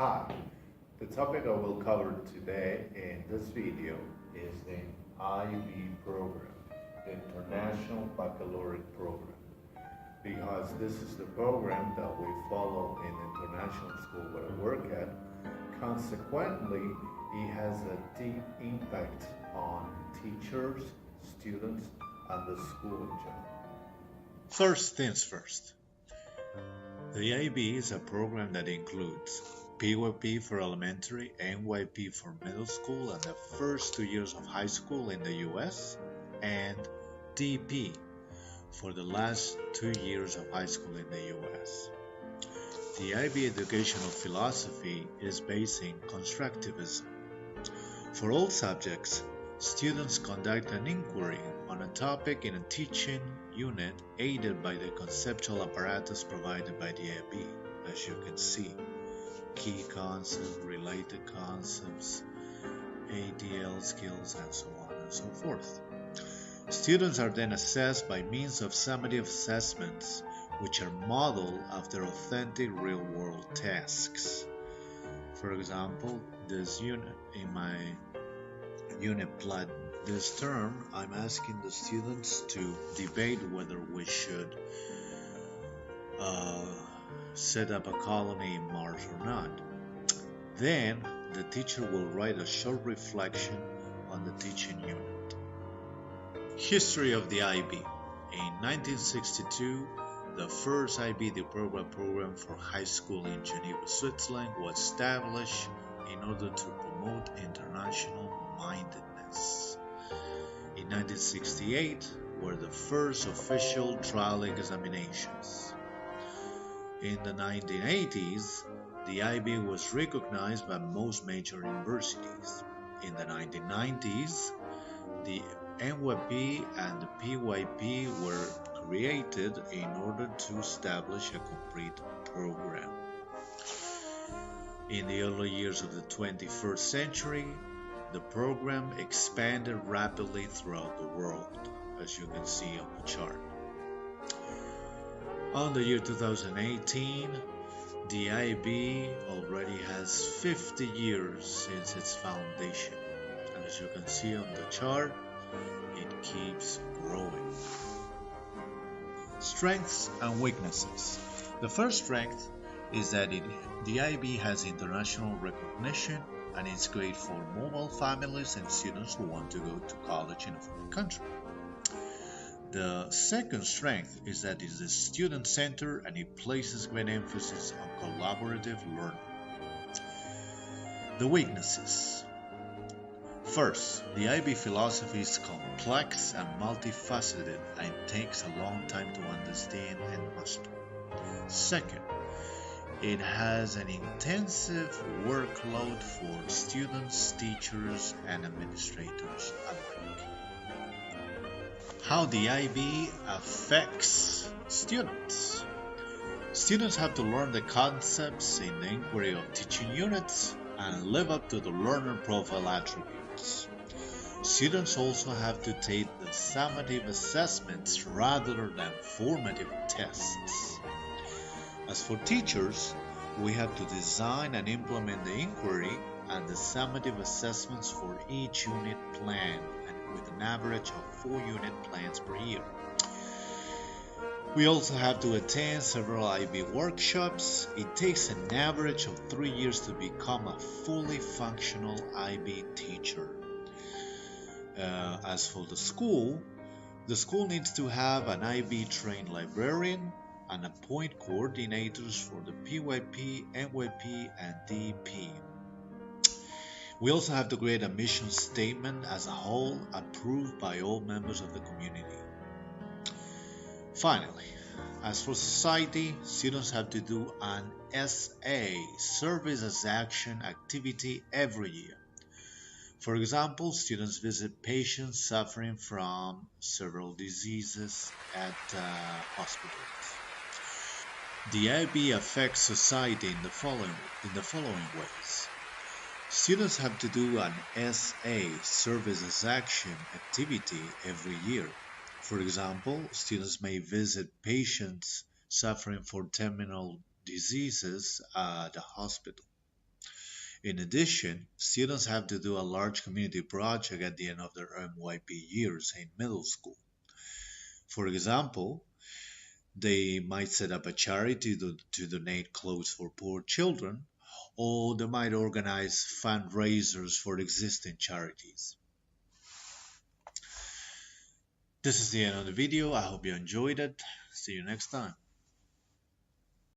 Hi, the topic I will cover today in this video is the IB program, the International Baccalaureate Program, because this is the program that we follow in international school where I work at. Consequently, it has a deep impact on teachers, students, and the school in general. First things first, the IB is a program that includes PYP for elementary, NYP for middle school and the first 2 years of high school in the US, and DP for the last 2 years of high school in the US. The IB educational philosophy is based in constructivism. For all subjects, students conduct an inquiry on a topic in a teaching unit aided by the conceptual apparatus provided by the IB, as you can see. Key concepts, related concepts, ADL skills, and so on and so forth. Students are then assessed by means of summative assessments, which are modeled after authentic real-world tasks. For example, this unit in my unit plan this term, I'm asking the students to debate whether we should set up a colony in Mars or not. Then the teacher will write a short reflection on the teaching unit. History of the IB. In 1962, the first IB diploma program for high school in Geneva, Switzerland was established in order to promote international mindedness. In 1968 were the first official trial examinations. In the 1980s, the IB was recognized by most major universities. In the 1990s, the NYP and the PYP were created in order to establish a complete program. In the early years of the 21st century, the program expanded rapidly throughout the world, as you can see on the chart. On the year 2018, the IB already has 50 years since its foundation, and as you can see on the chart, it keeps growing. Strengths and weaknesses. The first strength is that the IB has international recognition and it's great for mobile families and students who want to go to college in a foreign country. The second strength is that it is student-centered and it places great emphasis on collaborative learning. The weaknesses. First, the IB philosophy is complex and multifaceted and takes a long time to understand and master. Second, it has an intensive workload for students, teachers, and administrators alike. How the IB affects students. Students have to learn the concepts in the inquiry of teaching units and live up to the learner profile attributes. Students also have to take the summative assessments rather than formative tests. As for teachers, we have to design and implement the inquiry and the summative assessments for each unit plan, and with an average of 4 unit plans per year. We also have to attend several IB workshops. It takes an average of 3 years to become a fully functional IB teacher. As for the school needs to have an IB trained librarian and appoint coordinators for the PYP, NYP, and DP. We also have to create a mission statement as a whole, approved by all members of the community. Finally, as for society, students have to do an SA, Service as Action activity, every year. For example, students visit patients suffering from several diseases at hospitals. The IB affects society in the following ways. Students have to do an SA, Service as Action activity, every year. For example, students may visit patients suffering from terminal diseases at a hospital. In addition, students have to do a large community project at the end of their MYP years in middle school. For example, they might set up a charity to donate clothes for poor children, or they might organize fundraisers for existing charities. This is the end of the video. I hope you enjoyed it. See you next time.